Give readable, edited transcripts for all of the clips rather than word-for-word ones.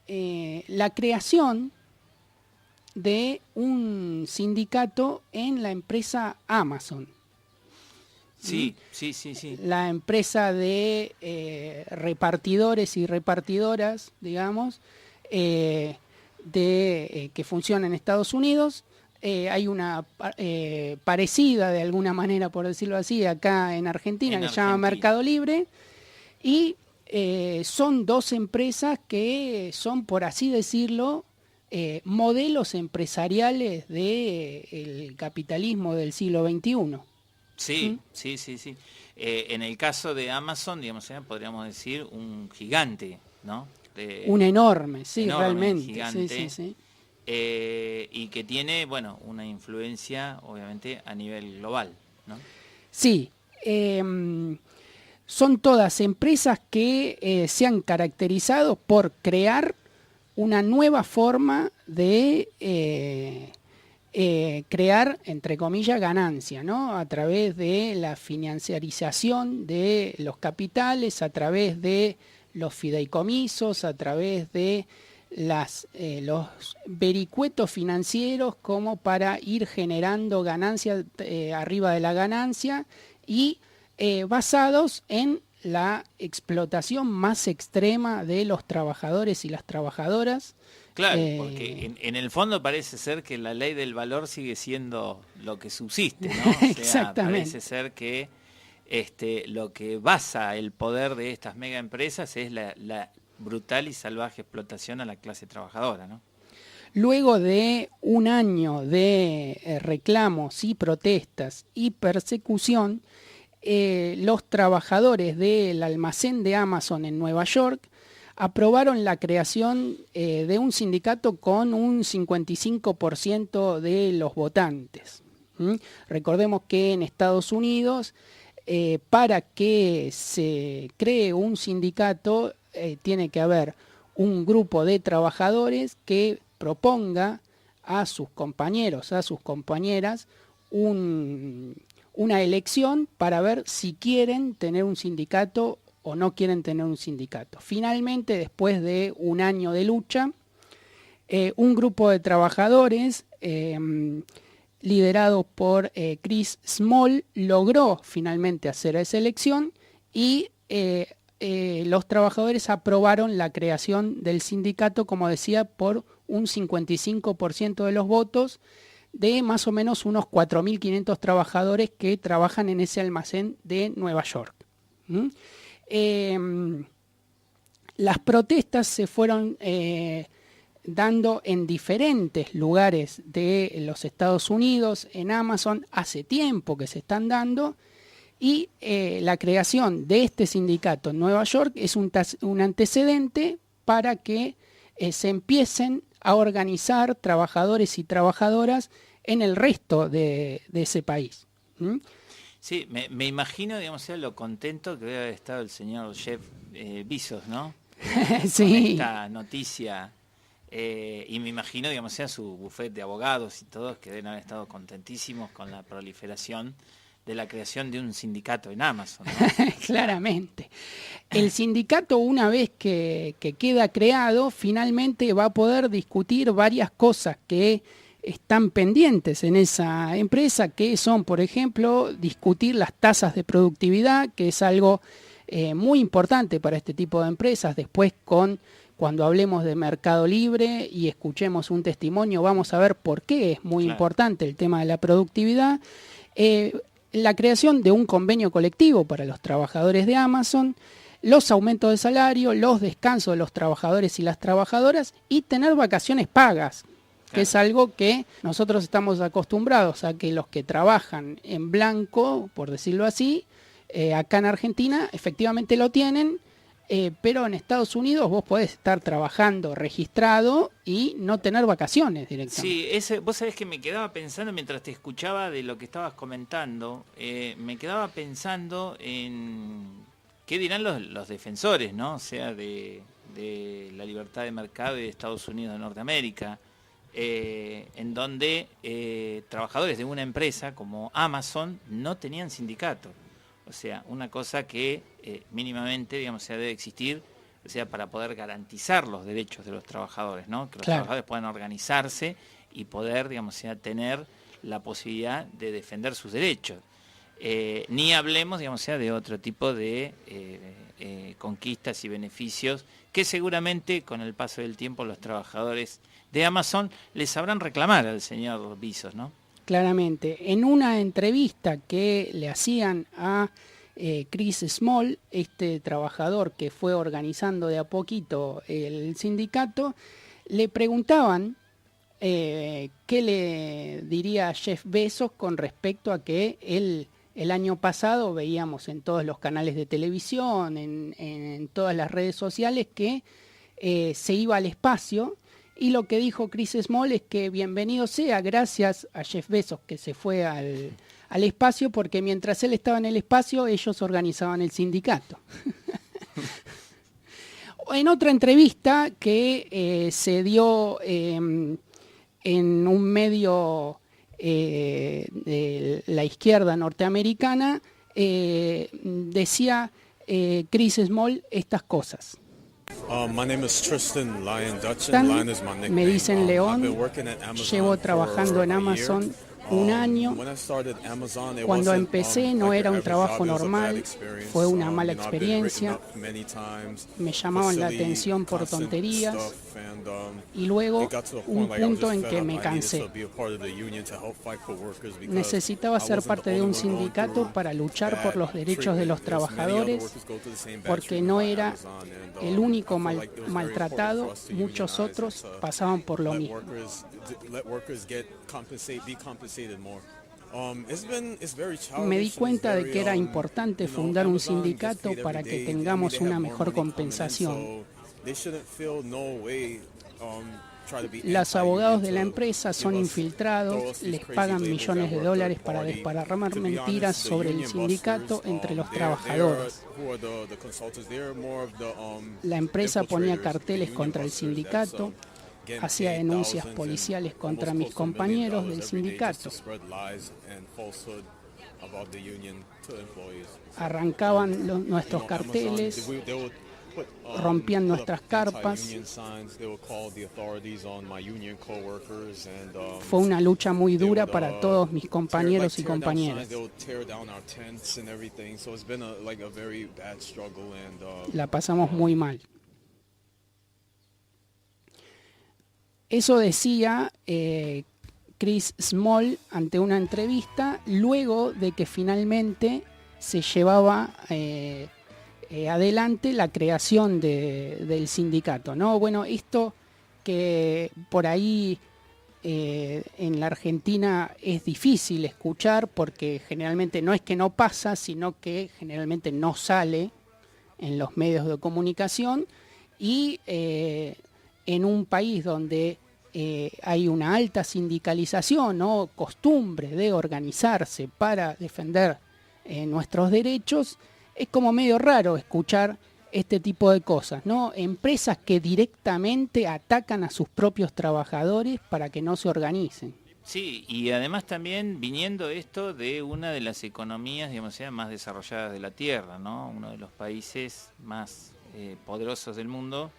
la creación de un sindicato en la empresa Amazon. Sí, sí, sí, sí. La empresa de repartidores y repartidoras, digamos, que funciona en Estados Unidos. Hay una parecida, de alguna manera, por decirlo así, acá en Argentina, En que se llama Argentina. Mercado Libre. Y son dos empresas que son, por así decirlo, modelos empresariales del capitalismo del siglo XXI. ¿Mm? Sí, sí, sí, sí. En el caso de Amazon, digamos, podríamos decir un gigante, ¿no? Un enorme, sí, Enorme, realmente, sí, sí, gigante, sí. y que tiene, bueno, una influencia, obviamente, a nivel global, ¿no? Sí, son todas empresas que se han caracterizado por crear una nueva forma de crear, entre comillas, ganancia, ¿no? A través de la financiarización de los capitales, a través de los fideicomisos, a través de los vericuetos financieros como para ir generando ganancias arriba de la ganancia y basados en la explotación más extrema de los trabajadores y las trabajadoras. Claro, porque en el fondo parece ser que la ley del valor sigue siendo lo que subsiste, ¿no? O sea, parece Exactamente. ser que lo que basa el poder de estas mega empresas es la brutal y salvaje explotación a la clase trabajadora, ¿no? Luego de un año de reclamos y protestas y persecución, los trabajadores del almacén de Amazon en Nueva York aprobaron la creación de un sindicato con un 55% de los votantes. ¿Mm? Recordemos que en Estados Unidos, para que se cree un sindicato, tiene que haber un grupo de trabajadores que proponga a sus compañeros, a sus compañeras, una elección para ver si quieren tener un sindicato o no quieren tener un sindicato. Finalmente, después de un año de lucha, un grupo de trabajadores liderado por Chris Small logró finalmente hacer esa elección y los trabajadores aprobaron la creación del sindicato, como decía, por un 55% de los votos, de más o menos unos 4.500 trabajadores que trabajan en ese almacén de Nueva York. ¿Mm? Las protestas se fueron dando en diferentes lugares de los Estados Unidos, en Amazon, hace tiempo que se están dando, y la creación de este sindicato en Nueva York es un antecedente para que se empiecen a organizar trabajadores y trabajadoras en el resto de ese país. ¿Mm? Sí, me imagino, digamos, sea lo contento que debe haber estado el señor Jeff Bezos, ¿no? Con Sí. esta noticia. Y me imagino, digamos, sea su bufete de abogados y todos que deben haber estado contentísimos con la proliferación de la creación de un sindicato en Amazon, ¿no? O sea, Claramente. El sindicato, una vez que queda creado, finalmente va a poder discutir varias cosas que están pendientes en esa empresa, que son, por ejemplo, discutir las tasas de productividad, que es algo muy importante para este tipo de empresas. Después, cuando hablemos de Mercado Libre y escuchemos un testimonio, vamos a ver por qué es muy claro. importante el tema de la productividad. La creación de un convenio colectivo para los trabajadores de Amazon, los aumentos de salario, los descansos de los trabajadores y las trabajadoras y tener vacaciones pagas, que es Claro. algo que nosotros estamos acostumbrados a que los que trabajan en blanco, por decirlo así, acá en Argentina efectivamente lo tienen, pero en Estados Unidos vos podés estar trabajando registrado y no tener vacaciones directamente. Sí, vos sabés que me quedaba pensando mientras te escuchaba de lo que estabas comentando, me quedaba pensando en qué dirán los defensores, ¿no? O sea, de la libertad de mercado y de Estados Unidos de Norteamérica, en donde trabajadores de una empresa como Amazon no tenían sindicato. O sea, una cosa que mínimamente, digamos, se debe existir o sea, para poder garantizar los derechos de los trabajadores, ¿no? Que los Claro. trabajadores puedan organizarse y poder, digamos, o sea, tener la posibilidad de defender sus derechos. Ni hablemos, digamos, o sea, de otro tipo de conquistas y beneficios que seguramente con el paso del tiempo los trabajadores de Amazon les sabrán reclamar al señor Bezos, ¿no? Claramente. En una entrevista que le hacían a Chris Small, este trabajador que fue organizando de a poquito el sindicato, le preguntaban qué le diría a Jeff Bezos con respecto a que él, el año pasado veíamos en todos los canales de televisión, en todas las redes sociales, que se iba al espacio. Y lo que dijo Chris Small es que bienvenido sea, gracias a Jeff Bezos que se fue al espacio, porque mientras él estaba en el espacio, ellos organizaban el sindicato. En otra entrevista que se dio en un medio de la izquierda norteamericana, decía Chris Small estas cosas. My name is Tristan Lion Dutchin. Lion is my nickname. Me dicen León, I've been working at Amazon llevo trabajando en for a Amazon year. un año. When I started Amazon, it Cuando wasn't, empecé no like era un every trabajo job, it was a bad normal, experience. fue una mala I've been written experiencia, up many times, me llamaban la for silly, atención por constant tonterías stuff, and, y luego it got to a un point, like, I was punto just en fed que up. me I needed cansé. to be a part of the union to help fight for workers because Necesitaba I ser wasn't parte the de un only one going sindicato through para luchar bad por los derechos de los treatment. There's many other trabajadores, workers go through the same bad porque treatment no by era Amazon, and, el único I feel like it was very maltratado, important for us to muchos unionize otros and to pasaban por lo let mismo. workers be compensated more. Me di cuenta de que era importante fundar un sindicato para que tengamos una mejor compensación. Los abogados de la empresa son infiltrados, les pagan millones de dólares para desparramar mentiras sobre el sindicato entre los trabajadores. La empresa ponía carteles contra el sindicato, hacía denuncias policiales contra mis compañeros del sindicato. Arrancaban nuestros carteles, rompían nuestras carpas. Fue una lucha muy dura para todos mis compañeros y compañeras. La pasamos muy mal. Eso decía Chris Small ante una entrevista luego de que finalmente se llevaba adelante la creación del sindicato, ¿no? Bueno, esto que por ahí en la Argentina es difícil escuchar porque generalmente no es que no pasa, sino que generalmente no sale en los medios de comunicación y en un país donde hay una alta sindicalización o costumbre de organizarse para defender nuestros derechos, es como medio raro escuchar este tipo de cosas, ¿no? Empresas que directamente atacan a sus propios trabajadores para que no se organicen. Sí, y además también viniendo esto de una de las economías, digamos, más desarrolladas de la Tierra, ¿no? Uno de los países más poderosos del mundo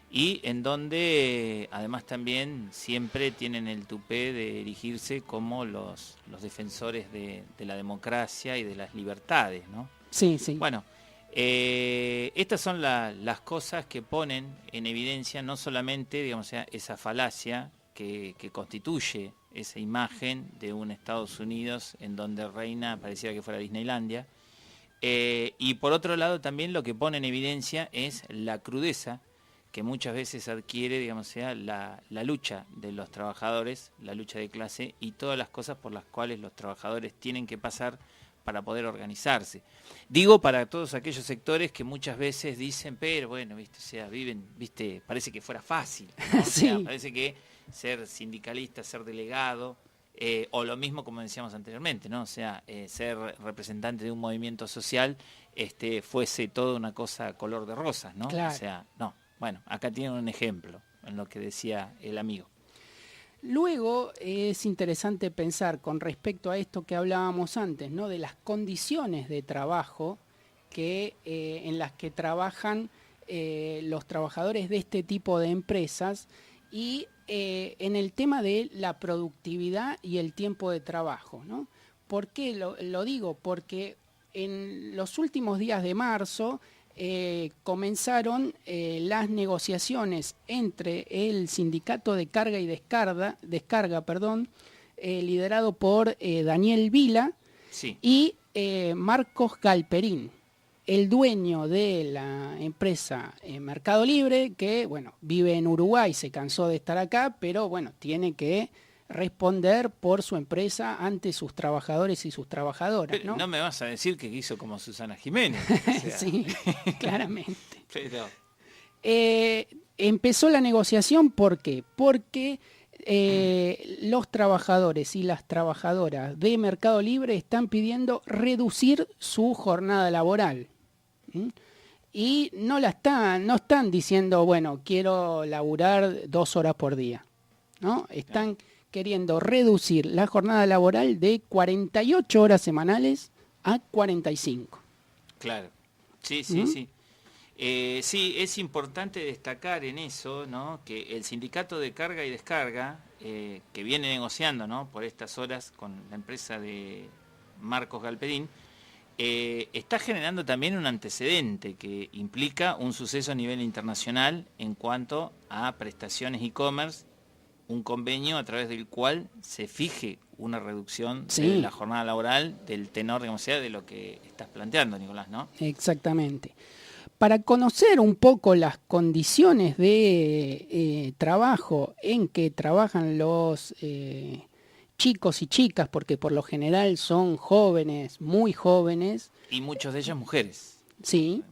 y en donde además también siempre tienen el tupé de erigirse como los defensores de la democracia y de las libertades, ¿no? Sí, sí. Bueno, estas son las cosas que ponen en evidencia no solamente, digamos, esa falacia que constituye esa imagen de un Estados Unidos en donde reina, pareciera que fuera Disneylandia, y por otro lado también lo que pone en evidencia es la crudeza que muchas veces adquiere, digamos, la lucha de los trabajadores, la lucha de clase y todas las cosas por las cuales los trabajadores tienen que pasar para poder organizarse. Digo para todos aquellos sectores que muchas veces dicen, pero bueno, viste, o sea, viven, viste, parece que fuera fácil, ¿no? O sea, Sí. parece que ser sindicalista, ser delegado, o lo mismo como decíamos anteriormente, ¿no? O sea, ser representante de un movimiento social, fuese toda una cosa color de rosas, ¿no? Claro. O sea, no. Bueno, acá tienen un ejemplo en lo que decía el amigo. Luego es interesante pensar con respecto a esto que hablábamos antes, ¿no? De las condiciones de trabajo en las que trabajan los trabajadores de este tipo de empresas y en el tema de la productividad y el tiempo de trabajo, ¿no? ¿Por qué lo digo? Porque en los últimos días de marzo comenzaron las negociaciones entre el sindicato de carga y descarga, liderado por Daniel Vila, Sí. y Marcos Galperín, el dueño de la empresa Mercado Libre, que bueno, vive en Uruguay, se cansó de estar acá, pero bueno, tiene que responder por su empresa ante sus trabajadores y sus trabajadoras, Pero ¿no? no me vas a decir que hizo como Susana Jiménez. O sea. Sí, claramente. Pero... Empezó la negociación, ¿por qué? Porque los trabajadores y las trabajadoras de Mercado Libre están pidiendo reducir su jornada laboral. ¿Mm? Y no están diciendo, bueno, quiero laburar 2 horas por día, ¿no? Están queriendo reducir la jornada laboral de 48 horas semanales a 45. Claro, sí. Sí, es importante destacar en eso, ¿no? Que el sindicato de carga y descarga, que viene negociando, ¿no? Por estas horas con la empresa de Marcos Galperín, está generando también un antecedente que implica un suceso a nivel internacional en cuanto a prestaciones e-commerce, un convenio a través del cual se fije una reducción de la jornada laboral del tenor, digamos, sea de lo que estás planteando, Nicolás, ¿no? Exactamente. Para conocer un poco las condiciones de trabajo en que trabajan los chicos y chicas, porque por lo general son jóvenes, muy jóvenes. Y muchos de ellas mujeres. Sí.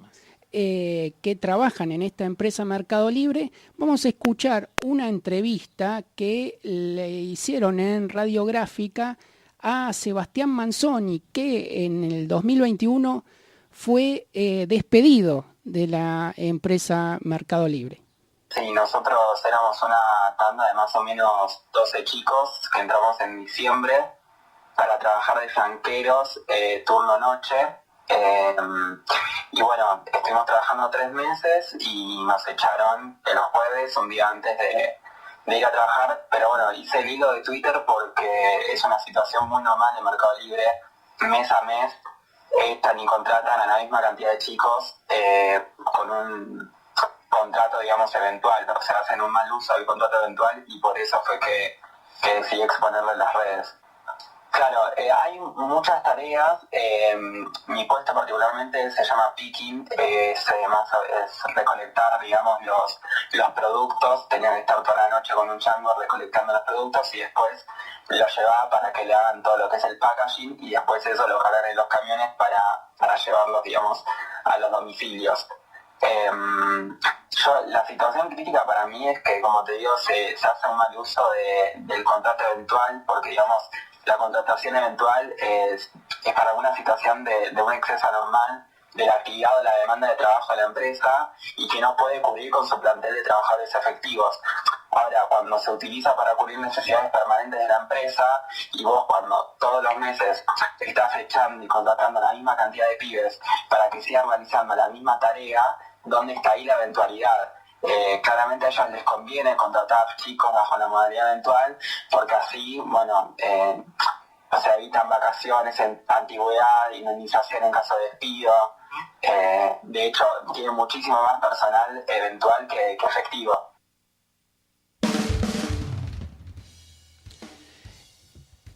Que trabajan en esta empresa Mercado Libre, vamos a escuchar una entrevista que le hicieron en Radiográfica a Sebastián Manzoni, que en el 2021 fue despedido de la empresa Mercado Libre. Sí, nosotros éramos una tanda de más o menos 12 chicos que entramos en diciembre para trabajar de franqueros, turno noche. Y bueno, estuvimos trabajando 3 meses y nos echaron los jueves, un día antes de ir a trabajar. Pero bueno, hice el hilo de Twitter porque es una situación muy normal en Mercado Libre. Mes a mes echan y contratan a la misma cantidad de chicos con un contrato, digamos, eventual. O sea, hacen un mal uso del contrato eventual y por eso fue que decidí exponerlo en las redes. Claro, hay muchas tareas. Mi puesto particularmente se llama picking, es recolectar, digamos, los productos. Tenía que estar toda la noche con un chango recolectando los productos y después los llevaba para que le hagan todo lo que es el packaging y después eso lo cargan en los camiones para llevarlos, digamos, a los domicilios. La situación crítica para mí es que, como te digo, se hace un mal uso del contrato eventual porque, digamos, la contratación eventual es para una situación de un exceso anormal de la actividad o la demanda de trabajo de la empresa y que no puede cubrir con su plantel de trabajadores efectivos. Ahora, cuando se utiliza para cubrir necesidades permanentes de la empresa y vos cuando todos los meses estás echando y contratando la misma cantidad de pibes para que sigan realizando la misma tarea, ¿dónde está ahí la eventualidad? Claramente a ellos les conviene contratar chicos bajo la modalidad eventual porque así, bueno, se evitan vacaciones, antigüedad, indemnización en caso de despido. De hecho, tiene muchísimo más personal eventual que efectivo.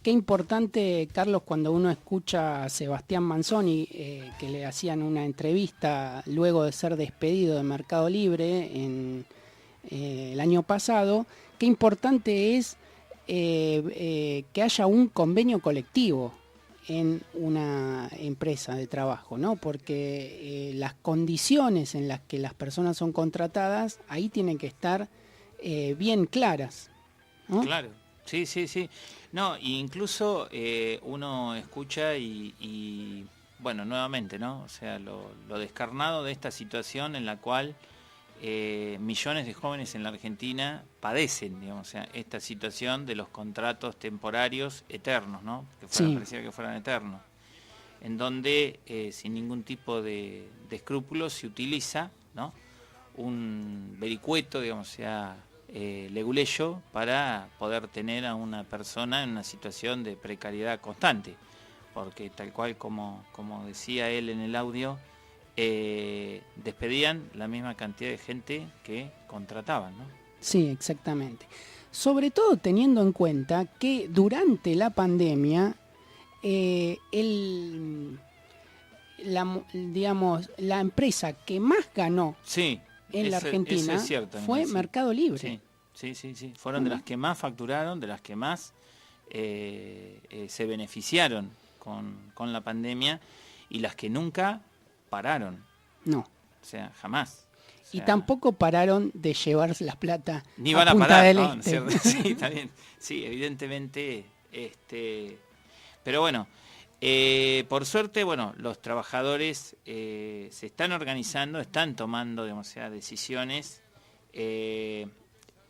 Qué importante, Carlos, cuando uno escucha a Sebastián Manzoni, que le hacían una entrevista luego de ser despedido de Mercado Libre el año pasado, qué importante es que haya un convenio colectivo en una empresa de trabajo, ¿no? Porque las condiciones en las que las personas son contratadas, ahí tienen que estar bien claras, ¿no? Claro, sí. No, incluso uno escucha y, bueno, nuevamente, ¿no? O sea, lo descarnado de esta situación en la cual millones de jóvenes en la Argentina padecen, digamos, o sea, esta situación de los contratos temporarios eternos, ¿no? Que pareciera que fueran eternos, en donde sin ningún tipo de escrúpulos se utiliza, ¿no? un vericueto, digamos, sea leguleyo, para poder tener a una persona en una situación de precariedad constante. Porque tal cual como decía él en el audio, despedían la misma cantidad de gente que contrataban, ¿no? Sí, exactamente. Sobre todo teniendo en cuenta que durante la pandemia, la empresa que más ganó en la Argentina eso es cierto, fue Mercado Libre. Sí. Fueron de las que más facturaron, de las que más se beneficiaron con la pandemia, y las que nunca pararon. No. O sea, jamás. O sea, y tampoco pararon de llevarse la plata ni van a Punta parar, del ¿no? Este. Sí, está bien. Sí, evidentemente. Pero bueno, por suerte, bueno, los trabajadores se están organizando, están tomando, digamos, decisiones.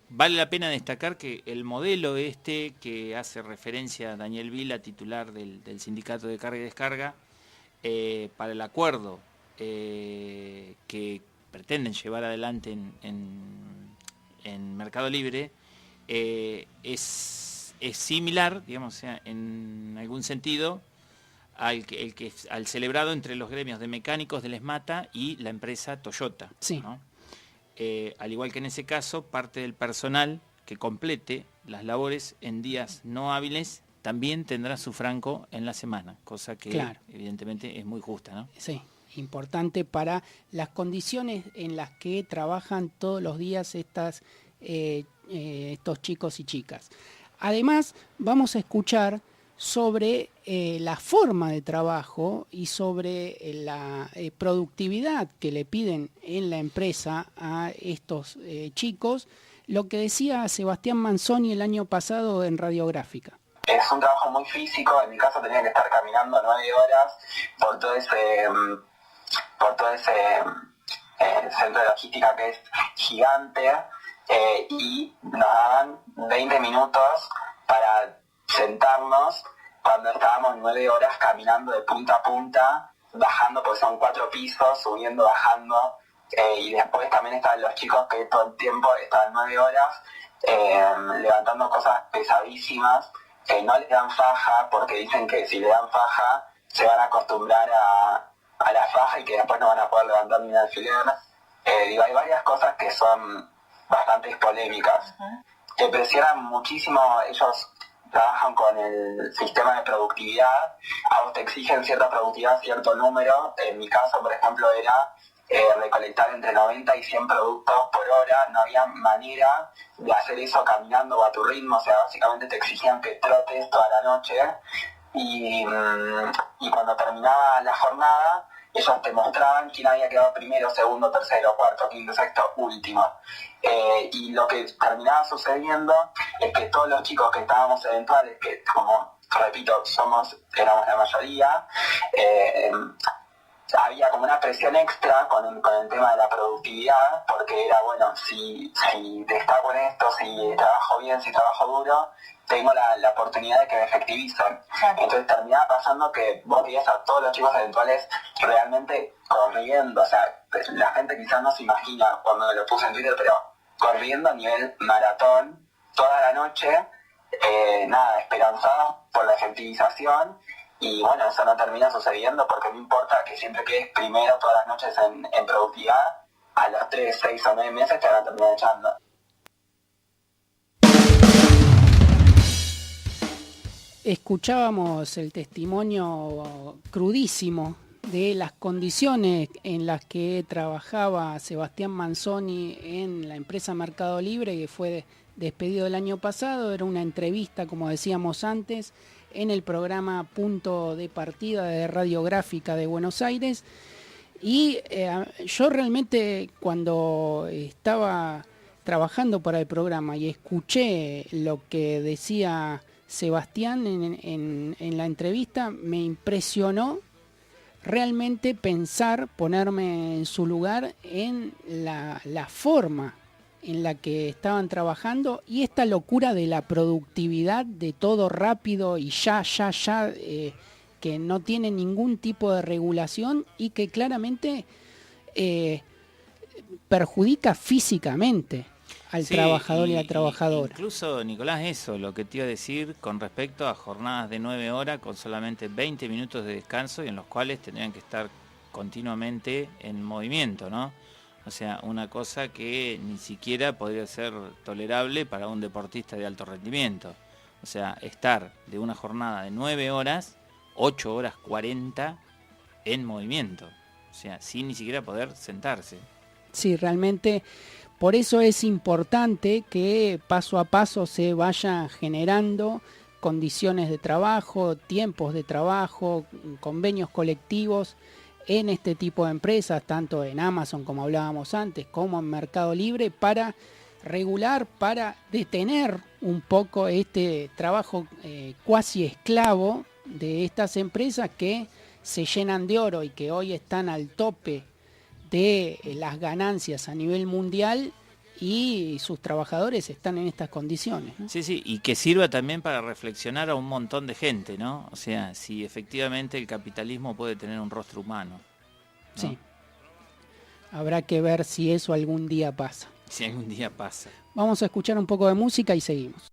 Vale la pena destacar que el modelo que hace referencia a Daniel Vila, titular del Sindicato de Carga y Descarga, para el acuerdo que pretenden llevar adelante en Mercado Libre, es similar, digamos, o sea, en algún sentido, al celebrado entre los gremios de mecánicos del ESMATA y la empresa Toyota. Sí. ¿No? Al igual que en ese caso, parte del personal que complete las labores en días no hábiles también tendrá su franco en la semana, cosa que evidentemente es muy justa, ¿no? Sí, importante para las condiciones en las que trabajan todos los días estos chicos y chicas. Además, vamos a escuchar sobre la forma de trabajo y sobre la productividad que le piden en la empresa a estos chicos, lo que decía Sebastián Manzoni el año pasado en Radiográfica. Es un trabajo muy físico, en mi caso tenía que estar caminando 9 horas por todo ese centro de logística que es gigante, y nos daban 20 minutos para sentarnos cuando estábamos 9 horas caminando de punta a punta, bajando, porque son 4 pisos, subiendo, bajando, y después también estaban los chicos que todo el tiempo estaban 9 horas levantando cosas pesadísimas. No les dan faja porque dicen que si le dan faja se van a acostumbrar a la faja y que después no van a poder levantar ni un alfiler. Hay varias cosas que son bastante polémicas. Que presionan muchísimo. Ellos trabajan con el sistema de productividad, a vos te exigen cierta productividad, cierto número. En mi caso, por ejemplo, era recolectar entre 90 y 100 productos por hora. No había manera de hacer eso caminando o a tu ritmo, o sea, básicamente te exigían que trotes toda la noche, y cuando terminaba la jornada ellos te mostraban quién había quedado primero, segundo, tercero, cuarto, quinto, sexto, último. Y lo que terminaba sucediendo es que todos los chicos que estábamos eventuales, que como repito, éramos la mayoría, había como una presión extra con el tema de la productividad, porque era, bueno, si destaco en esto, si trabajo bien, si trabajo duro, tengo la oportunidad de que me efectivicen. Entonces terminaba pasando que vos veías a todos los chicos eventuales realmente corriendo, o sea, la gente quizás no se imagina cuando lo puse en Twitter, pero corriendo a nivel maratón toda la noche, esperanzados por la efectivización. Y bueno, eso no termina sucediendo porque no importa que siempre quedes primero todas las noches en productividad, a los 3, 6 o 9 meses te van a terminar echando. Escuchábamos el testimonio crudísimo de las condiciones en las que trabajaba Sebastián Manzoni en la empresa Mercado Libre, que fue despedido el año pasado. Era una entrevista, como decíamos antes, en el programa Punto de Partida de Radiográfica de Buenos Aires. Y yo realmente, cuando estaba trabajando para el programa y escuché lo que decía Sebastián en la entrevista, me impresionó realmente ponerme en su lugar en la forma en la que estaban trabajando y esta locura de la productividad, de todo rápido y ya, que no tiene ningún tipo de regulación y que claramente perjudica físicamente al Sí, trabajador y a la trabajadora. Incluso, Nicolás, eso, lo que te iba a decir con respecto a jornadas de 9 horas con solamente 20 minutos de descanso y en los cuales tendrían que estar continuamente en movimiento, ¿no? O sea, una cosa que ni siquiera podría ser tolerable para un deportista de alto rendimiento. O sea, estar de una jornada de 9 horas, 8 horas 40 en movimiento. O sea, sin ni siquiera poder sentarse. Sí, realmente por eso es importante que paso a paso se vayan generando condiciones de trabajo, tiempos de trabajo, convenios colectivos en este tipo de empresas, tanto en Amazon como hablábamos antes, como en Mercado Libre, para regular, para detener un poco este trabajo cuasi esclavo de estas empresas que se llenan de oro y que hoy están al tope de las ganancias a nivel mundial y sus trabajadores están en estas condiciones, ¿no? Sí, sí, y que sirva también para reflexionar a un montón de gente, ¿no? O sea, si efectivamente el capitalismo puede tener un rostro humano, ¿no? Sí. Habrá que ver si eso algún día pasa. Si algún día pasa. Vamos a escuchar un poco de música y seguimos.